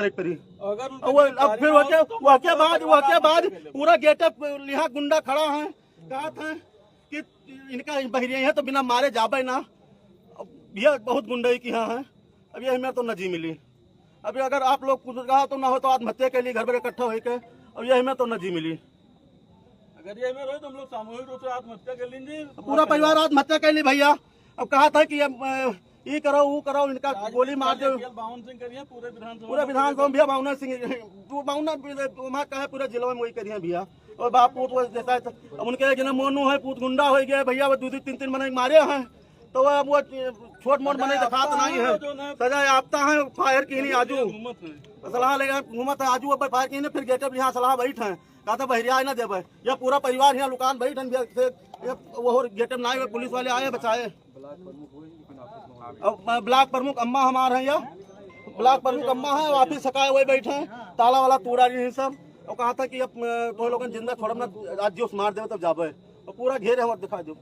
अब फिर वाके बाद पूरा गेटअप यहाँ गुंडा खड़ा है, कहा था कि इनका बहरिया है तो बिना मारे जाबे ना। भैया बहुत गुंडई की यहाँ है। अब ये हमें तो न जी मिली। अभी अगर आप लोग कुछ कहा तो ना हो तो आत्महत्या के लिए घर पर इकट्ठा होकर, अब ये हमें तो न जी मिली। अगर ये में रहे तो हम लोग सामूहिक रूप से आत्महत्या कर लेंगे, पूरा परिवार आत्महत्या कर ली भैया। अब कहा था कि ये करो वो करो, इनका गोली मार दो। बावन सिंह करिए पूरे विधानसभा भैया बावना सिंह कहे पूरे जिले में वही करिए भैया। और बाप पूत जैसा अब उनके जन मोनू है पूत गुंडा हो गया भैया, वो 2-3 महीने मारे हैं तो अब वो छोट मोट मने दिखात नहीं है, सजा आपता है। फायर की नहीं आजू सलाह लेगा घूमत है आजू अब फायर की फिर गेटअप यहाँ सलाह बैठ है, कहा था बहरिया ना देवे। यह पूरा परिवार यहाँ लुकान बैठ वो गेटअप ना आए, पुलिस वाले आए बचाए। अब ब्लॉक प्रमुख अम्मा हमारे हैं, यह ब्लॉक प्रमुख अम्मा है, ऑफिस सकाए हुए बैठे हैं, ताला वाला तोड़ा नहीं सब। और कहा था कि अब तो लोग जिंदा छोड़ आज जो मार देवे तब जाबे। और पूरा घेरे है, दिखा दो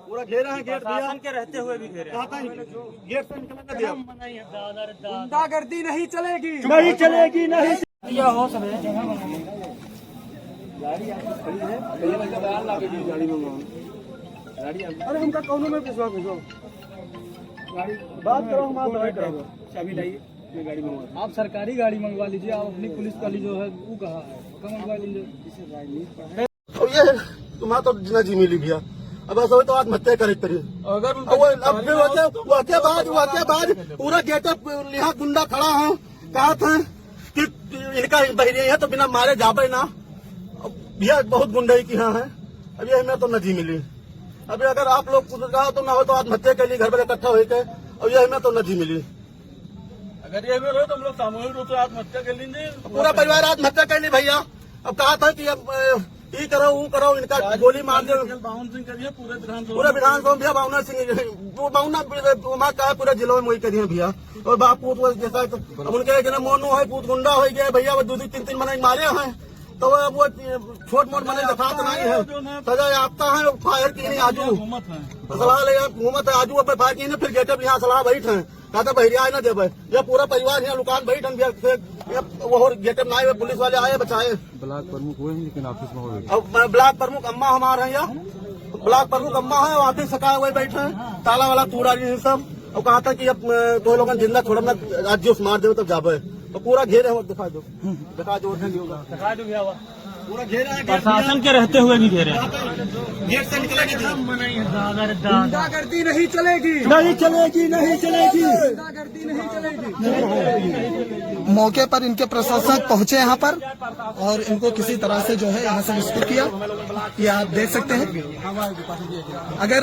पूरा घेरा है गेट भैया के रहते हुए भी घेरे। गेट से निकलने दिया। गुंडागर्दी नहीं चलेगी, नहीं चलेगी नहीं। हो सब अरे हमका कौनों में विश्वास भेजो, बात करो हम चाबी लाइए गाड़ी मंगवा। आप सरकारी गाड़ी मंगवा लीजिए, आप अपनी पुलिस वाली जो है वो कहा है मंगवा लीजिए। और ये तुम्हारा तो जिना जी मिली भैया। अब ऐसा हो तो आत्महत्या करे अगर अब फिर वाके बाद पूरा गेटअप यहाँ गुंडा खड़ा है, कहा था कि इनका बहरिया है तो बिना मारे जाबे ना। भैया बहुत गुंडई की यहाँ है। अब ये हमें तो न जी मिली। अभी अगर आप लोग कुछ कहा तो ना हो तो आत्महत्या के लिए घर पर इकट्ठा होकर, अब ये हमें तो न जी मिली। अगर ये में रहे तो हम लोग सामूहिक रूप से आत्महत्या कर लेंगे, पूरा परिवार आत्महत्या कर ली भैया। अब कहा था कि अब ये करो वो करो, इनका गोली मार दो। बावन सिंह करिए पूरे विधानसभा भैया बावना सिंह कहे पूरे जिले में वही करिए भैया। और बाप पूत जैसा अब उनके जन मोनू है पूत गुंडा हो गया भैया, वो 2-3 महीने मारे हैं तो अब वो छोट मोट मने दिखात नहीं है, सजा आपता है। फायर की नहीं आजू सलाह लेगा घूमत है आजू अब फायर की फिर गेटअप यहाँ सलाह बैठ है, कहा था बहरिया ना देवे। यह पूरा परिवार यहाँ लुकान बैठ वो गेटअप ना आए, पुलिस वाले आए बचाए। ब्लॉक प्रमुख हुए लेकिन ऑफिस में हो अब ब्लॉक प्रमुख अम्मा हमारे हैं, यहाँ ब्लॉक प्रमुख अम्मा है, ऑफिस सकाए हुए बैठे हैं, ताला वाला तोड़ा नहीं सब। और कहा था कि अब तो लोग जिंदा छोड़ आज जो मार देवे तब जाबे। तो पूरा घेरे है, दिखा दो पूरा घेरा है। प्रशासन के रहते हुए भी घेरे गेट से निकलेगी गुंडागर्दी नहीं चलेगी, नहीं चलेगी नहीं चलेगी। गुंडागर्दी नहीं चलेगी। मौके पर इनके प्रशासक पहुंचे यहाँ पर और इनको किसी तरह से जो है यहाँ से रेस्क्यू किया, ये आप देख सकते हैं। अगर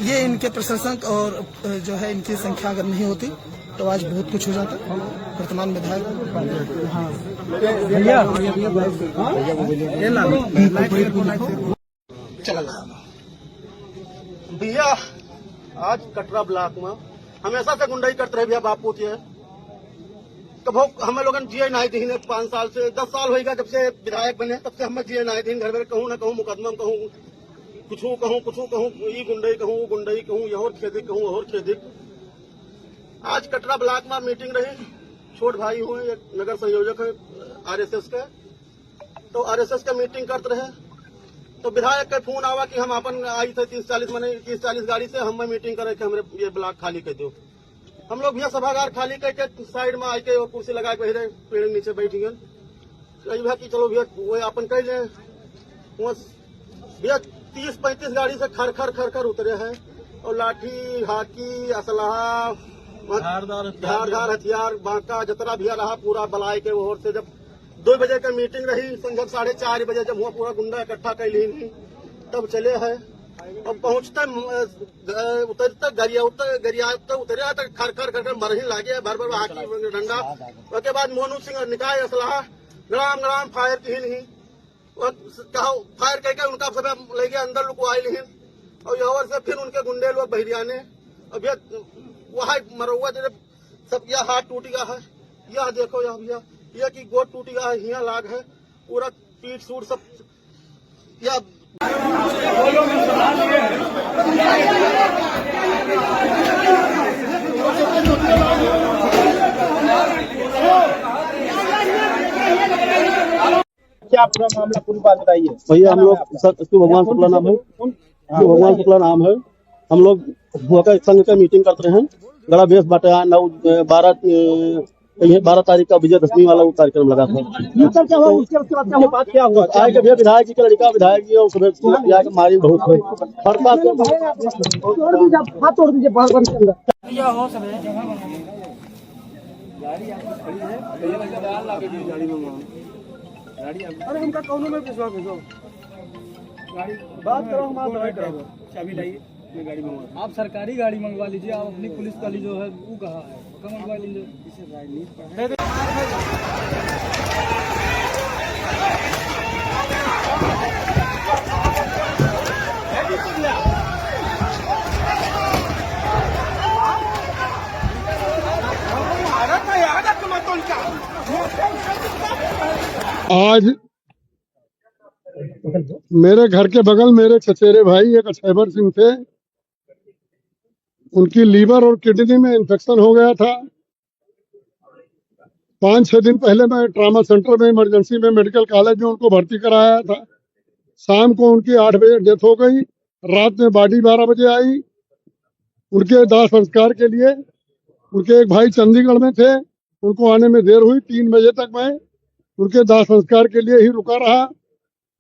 ये इनके प्रशासक और जो है इनकी संख्या अगर नहीं होती तो आज बहुत कुछ हो जाता। वर्तमान विधायक भैया आज कटरा ब्लॉक में हमेशा से गुंडाई करते रहे भैया। बाप पूछिए कब हमें लोग जिये नहीं थी 5 साल से 10 साल होगा जब से विधायक बने, तब से हमें जिये नहीं थी। घर में कहूँ न कहूँ मुकदमा कहूँ कुछ कहूँ ये गुंडई कहूँ यह और खेदिक कहूँ और खेदिक। आज कटरा ब्लॉक में मीटिंग रही, छोट भाई हुए एक नगर संयोजक है आरएसएस के, तो आरएसएस का मीटिंग करते रहे तो विधायक का फोन आवा कि हम अपन आई थे 30-40 गाड़ी से हम मीटिंग करे कि हमारे ये ब्लॉक खाली कर दो। हम लोग भैया सभागार खाली करके साइड में आके और कुर्सी लगा के पेड़ के नीचे बैठ गए। भैया कि चलो भैया वो अपन कह ले भैया 30-35 गाड़ी से खर उतरे हैं और लाठी हाकी असलाहा धारदार हथियार बांका जतरा भी रहा पूरा बलाई के ओर से। जब 2 बजे का मीटिंग रही, संजय 4:30 बजे जब हुआ पूरा गुंडा इकट्ठा कर ली तब चले है। अब पहुंचते उतरते गरिया उतरे तक खर मरही लागे भर हाकी डंडा। उसके बाद मोनू सिंह निकाय असलाहा गड़ाम फायर की नहीं फायर करके उनका सब ले गया अंदर लोग आये नहीं। और यहाँ से फिर उनके गुंडे लोग बहरिया ने अब वहाँ मरुआ जब सब यह हाथ टूट गया है, यह देखो यहाँ भैया यह की गोद टूट गया है, हिया लाग है पूरा पीठ सूट सब यह क्या पूरा मामला, पूरी बात बताइए भैया। हम लोग शिव भगवान शुक्ला नाम है, शिव भगवान शुक्ला नाम है। हम लोग होकर संघ का मीटिंग करते हैं। गड़ा बेस बाटा 12 तारीख का विजयदशमी वाला वो कार्यक्रम लगा था। क्या हुआ उसके बाद क्या हुआ? आए के भैया विधायक जी का लड़का विधायक जी और सुबह मारी बहुत हुई। हाथ तोड़ दीजिए बाहर बंद कर अरे हमका कौनो में विश्वास भेजो गाड़ी बात करो, हम आप दवाई करो, चाबी लाइए, मैं गाड़ी मंगवा। आप सरकारी गाड़ी मंगवा लीजिए, आप अपनी पुलिस वाली जो है वो कहाँ है, कहाँ मंगवा लीजिए। आज मेरे घर के बगल मेरे चचेरे भाई एक अछैबर सिंह थे, उनकी लीवर और किडनी में इन्फेक्शन हो गया था। 5-6 दिन पहले मैं ट्रामा सेंटर में इमरजेंसी में मेडिकल कॉलेज में उनको भर्ती कराया था। शाम को उनकी 8 बजे डेथ हो गई। रात में बॉडी 12 बजे आई। उनके दाह संस्कार के लिए उनके एक भाई चंडीगढ़ में थे, उनको आने में देर हुई। 3 बजे तक मैं उनके दाह संस्कार के लिए ही रुका रहा।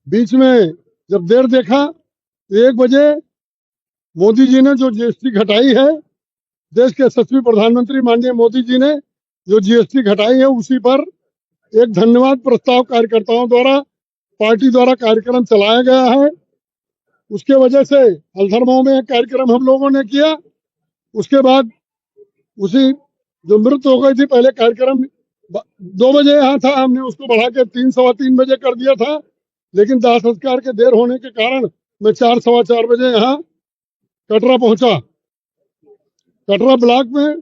बीच में जब देर देखा तो 1 बजे मोदी जी ने जो जीएसटी घटाई है, देश के यशस्वी प्रधानमंत्री माननीय मोदी जी ने जो जीएसटी घटाई है, उसी पर एक धन्यवाद प्रस्ताव कार्यकर्ताओं द्वारा पार्टी द्वारा कार्यक्रम चलाया गया है। उसके वजह से हल्दरमऊ में एक कार्यक्रम हम लोगों ने किया। उसके बाद उसी जो मृत्यु हो गई थी, पहले कार्यक्रम 2 बजे यहाँ था, हमने उसको बढ़ा के 3 सवा 3 बजे कर दिया था, लेकिन दाह संस्कार के देर होने के कारण मैं 4 सवा 4 बजे यहाँ कटरा पहुंचा। कटरा ब्लॉक में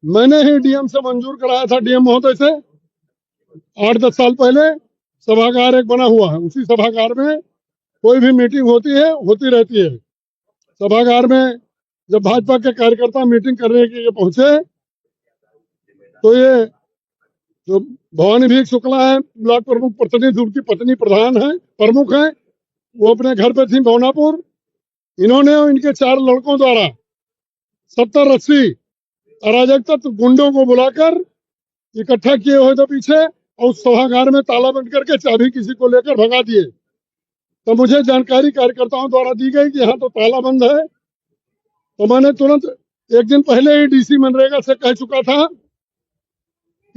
मैंने ही डीएम से मंजूर कराया था, डीएम महोदय से 8-10 साल पहले सभागार एक बना हुआ है। उसी सभागार में कोई भी मीटिंग होती रहती है। सभागार में जब भाजपा के कार्यकर्ता मीटिंग करने के लिए पहुंचे तो ये जो भवानी भीख शुक्ला है, ब्लॉक प्रमुख प्रतिनिधि, उनकी पत्नी प्रधान है, प्रमुख है, वो अपने घर पे थी भवनापुर। इन्होंने और इनके 4 लड़कों द्वारा 70-80 अराजक तत्व गुंडों को बुलाकर इकट्ठा किए हुए थे पीछे, और उस सभागार में ताला बंद करके चाबी किसी को लेकर भगा दिए। तो मुझे जानकारी कार्यकर्ताओं द्वारा दी गई कि यहाँ तो ताला बंद है। तो मैंने तुरंत 1 दिन पहले ही डीसी मनरेगा से कह चुका था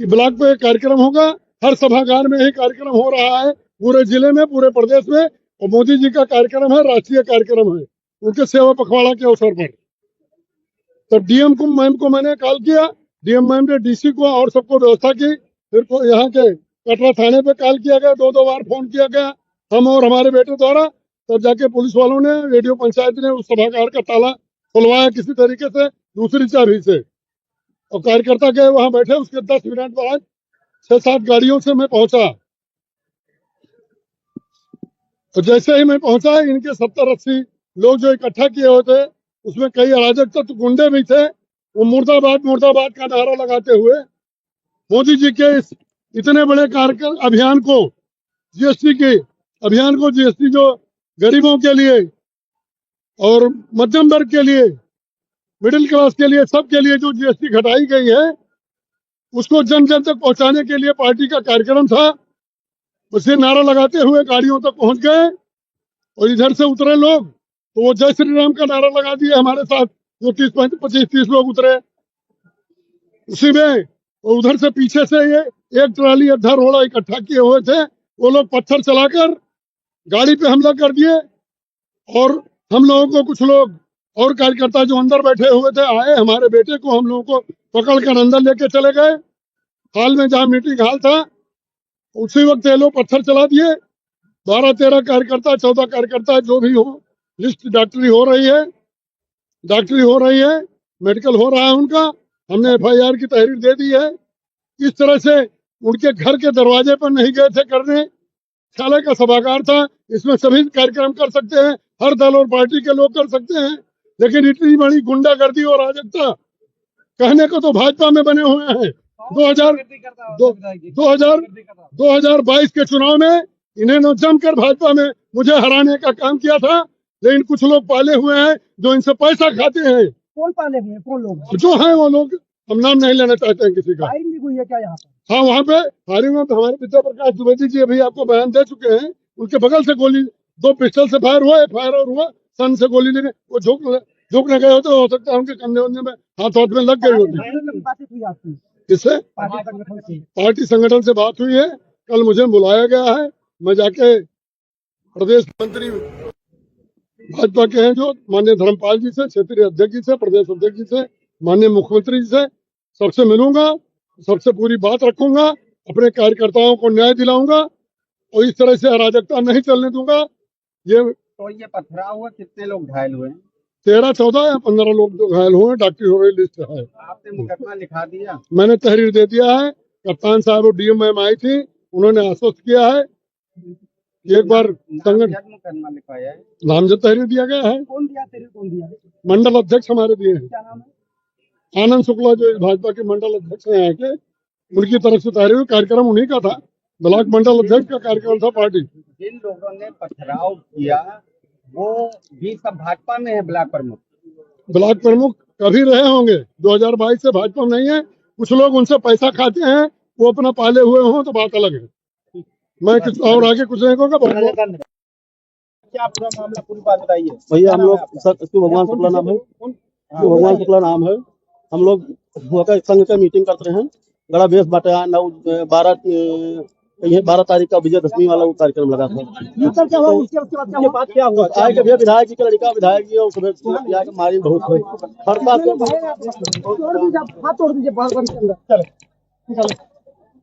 कि ब्लॉक पे कार्यक्रम होगा, हर सभागार में यही कार्यक्रम हो रहा है, पूरे जिले में, पूरे प्रदेश में, और मोदी जी का कार्यक्रम है, राष्ट्रीय कार्यक्रम है, उनके सेवा पखवाड़ा के अवसर पर। तो डीएम को मैम को मैंने कॉल किया, डीएम मैम ने डीसी को और सबको व्यवस्था की। फिर यहाँ के कटरा थाने पे कॉल किया गया, 2 बार फोन किया गया हम और हमारे बेटे द्वारा। तब जाके पुलिस वालों ने, रेडियो पंचायत ने उस सभागार का ताला खुलवाया किसी तरीके से, दूसरी चाबी से, और कार्यकर्ता गए वहां बैठे। उसके 10 मिनट बाद 6-7 गाड़ियों से मैं पहुंचा। तो जैसे ही मैं पहुंचा, इनके 70-80 लोग जो इकट्ठा किए हुए थे, उसमें कई अराजक तत्व गुंडे भी थे। वो मुर्दाबाद मुर्दाबाद का नारा लगाते हुए मोदी जी के इस इतने बड़े कार्यक्रम अभियान को, जीएसटी के अभियान को, जीएसटी जो गरीबों के लिए और मध्यम वर्ग के लिए, मिडिल क्लास के लिए, सबके लिए जो जीएसटी घटाई गई है, उसको जन जन तक पहुंचाने के लिए पार्टी का कार्यक्रम था। उसे नारा लगाते हुए गाड़ियों तक पहुंच गए, और इधर से उतरे लोग तो वो जय श्री राम का नारा लगा दिए हमारे साथ। जो 25-30 लोग उतरे, उसी में उधर से पीछे से ये 1 ट्राली अद्धा रोड़ा इकट्ठा किए हुए थे, वो लोग पत्थर चलाकर गाड़ी पे हमला कर दिए। और हम लोगों को, कुछ लोग और कार्यकर्ता जो अंदर बैठे हुए थे, आए, हमारे बेटे को हम लोगों को पकड़कर अंदर लेके चले गए। हाल में जहाँ मीटिंग हाल था, उसी वक्त ये लोग पत्थर चला दिए। 12-13 कार्यकर्ता, 14 कार्यकर्ता जो भी हो, लिस्ट डॉक्टरी हो रही है, मेडिकल हो रहा है उनका। हमने FIR की तहरीर दे दी है। इस तरह से उनके घर के दरवाजे पर नहीं गए थे करने। ख्याल का सभागार था, इसमें सभी कार्यक्रम कर सकते हैं, हर दल और पार्टी के लोग कर सकते हैं, लेकिन इतनी बड़ी गुंडागर्दी और अराजकता कहने को तो भाजपा में बने हुए हैं। 2022 के चुनाव में इन्होंने जमकर भाजपा में मुझे हराने का काम किया था, लेकिन कुछ लोग पाले हुए हैं जो इनसे पैसा खाते हैं। कौन पाले हुए हैं? कौन लोग? जो है वो लोग, हम नाम नहीं लेना चाहते हैं किसी का। फायरिंग भी हुई है क्या यहाँ पर? हाँ, वहाँ पे फायरिंग में हमारे विद्या प्रकाश द्विवेदी जी अभी आपको बयान दे चुके हैं। उनके बगल से गोली 2 पिस्टल से फायर हुआ, और हुआ सन से गोली लेने, वो झोंकने गए होते, हो सकता है उनके कंधे वंधे में हाथ में लग गई होती। बातचीत हुई आपकी किससे? पार्टी संगठन से? पार्टी संगठन से बात हुई है, कल मुझे बुलाया गया है। मैं जाके प्रदेश मंत्री भाजपा के हैं जो माननीय धर्मपाल जी से, क्षेत्रीय अध्यक्ष जी से, प्रदेश अध्यक्ष जी से, माननीय मुख्यमंत्री जी से, सबसे मिलूंगा, सबसे पूरी बात रखूंगा, अपने कार्यकर्ताओं को न्याय दिलाऊंगा और इस तरह से अराजकता नहीं चलने दूंगा। तो ये पथराव हुआ, कितने लोग घायल हुए? 13, 14 या 15 लोग जो घायल हुए, डॉक्टरी हो गई लिस्ट है। आपने मुकदमा लिखा दिया? मैंने तहरीर दे दिया है। कप्तान साहब और डीएम मैम आई थी, उन्होंने आश्वस्त किया है एक बार संगठन मुकदमा लिखवाया है। नामजद तहरीर दिया गया है। कौन दिया? तेरे कौन दिया? मंडल अध्यक्ष हमारे दिए हैं, क्या नाम है? आनंद शुक्ला, जो भाजपा के मंडल अध्यक्ष हैं यहाँ के, उनकी तरफ से तहरीर, कार्यक्रम उन्हीं का था, ब्लॉक मंडल अध्यक्ष का कार्यक्रम था पार्टी। जिन लोगों ने पथराव किया वो भी सब भाजपा में है। ब्लॉक प्रमुख कभी रहे होंगे, 2022 से भाजपा में नहीं है। कुछ लोग उनसे पैसा खाते हैं, वो अपना पाले हुए हों तो बात अलग है। मैं कुछ और आगे कुछ नहीं कहूँगा। क्या पूरा मामला, पूरी बात बताइए भैया। हम लोग भगवान शुक्ला नाम है, भगवान शुक्ला नाम है। हम लोग संघ का मीटिंग करते हैं, बड़ा बेस बाटा 12 तारीख का विजयदशमी वाला वो कार्यक्रम लगा था। क्या हुआ? उसके बाद क्या हुआ? आए के भैया विधायक जी का लड़का विधायक जी, और सुबह मारी बहुत हुई। हर बात हाथ तोड़ दीजिए बाहर बंद के अंदर।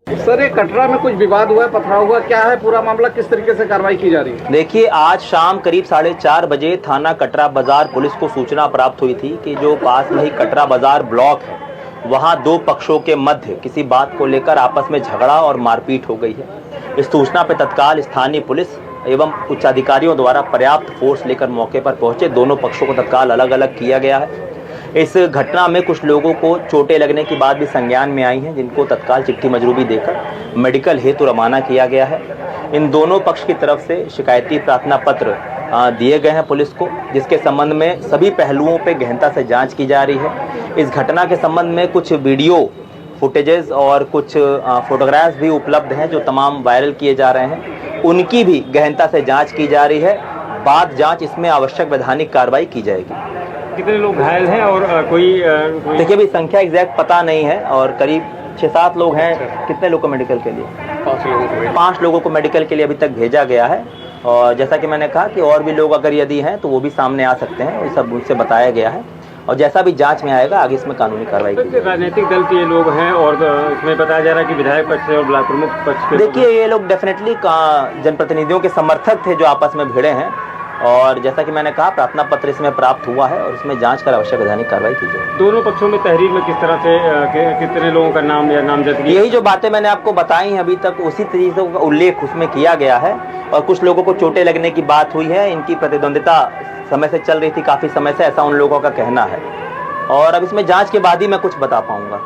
सर, ये कटरा में कुछ विवाद हुआ है, पथराव हुआ, क्या है पूरा मामला, किस तरीके से कार्रवाई की जा रही है? देखिए, आज शाम करीब 4:30 बजे थाना कटरा बाजार पुलिस को सूचना प्राप्त हुई थी कि जो पास में ही कटरा बाजार ब्लॉक है, वहां 2 पक्षों के मध्य किसी बात को लेकर आपस में झगड़ा और मारपीट हो गई है। इस सूचना पर तत्काल स्थानीय पुलिस एवं उच्च अधिकारियों द्वारा पर्याप्त फोर्स लेकर मौके पर पहुंचे। दोनों पक्षों को तत्काल अलग अलग किया गया है। इस घटना में कुछ लोगों को चोटें लगने की बात भी संज्ञान में आई हैं, जिनको तत्काल चिट्ठी मजरूबी देकर मेडिकल हेतु रवाना किया गया है। इन दोनों पक्ष की तरफ से शिकायती प्रार्थना पत्र दिए गए हैं पुलिस को, जिसके संबंध में सभी पहलुओं पर गहनता से जांच की जा रही है। इस घटना के संबंध में कुछ वीडियो फुटेजेस और कुछ फोटोग्राफ्स भी उपलब्ध हैं जो तमाम वायरल किए जा रहे हैं, उनकी भी गहनता से जांच की जा रही है। बाद जांच इसमें आवश्यक वैधानिक कार्रवाई की जाएगी। कितने लोग घायल हैं और कोई देखिए, अभी संख्या एग्जैक्ट पता नहीं है, और करीब 6-7 लोग हैं। कितने लोग को मेडिकल के लिए? 5 लोगों को मेडिकल के लिए अभी तक भेजा गया है। और जैसा कि मैंने कहा कि और भी लोग अगर यदि हैं तो वो भी सामने आ सकते हैं, ये सब उनसे बताया गया है। और जैसा भी जांच में आएगा आगे इसमें कानूनी कार्रवाई की। राजनीतिक दल के लोग हैं और इसमें बताया जा रहा है कि विधायक पक्ष से और ब्लॉक प्रमुख पक्ष के। देखिए, ये लोग डेफिनेटली जनप्रतिनिधियों के समर्थक थे जो आपस में भिड़े हैं, और जैसा कि मैंने कहा प्रार्थना पत्र इसमें प्राप्त हुआ है और इसमें जांच कर आवश्यक वैधानिक कार्रवाई की जाए। दोनों पक्षों में तहरीर में किस तरह से कितने लोगों का नाम या नामजदगी? यही जो बातें मैंने आपको बताई हैं अभी तक, उसी तरीके का उल्लेख उसमें किया गया है। और कुछ लोगों को चोटें लगने की बात हुई है, इनकी प्रतिद्वंदिता समय से चल रही थी, काफी समय से, ऐसा उन लोगों का कहना है। और अब इसमें जांच के बाद ही मैं कुछ बता पाऊंगा।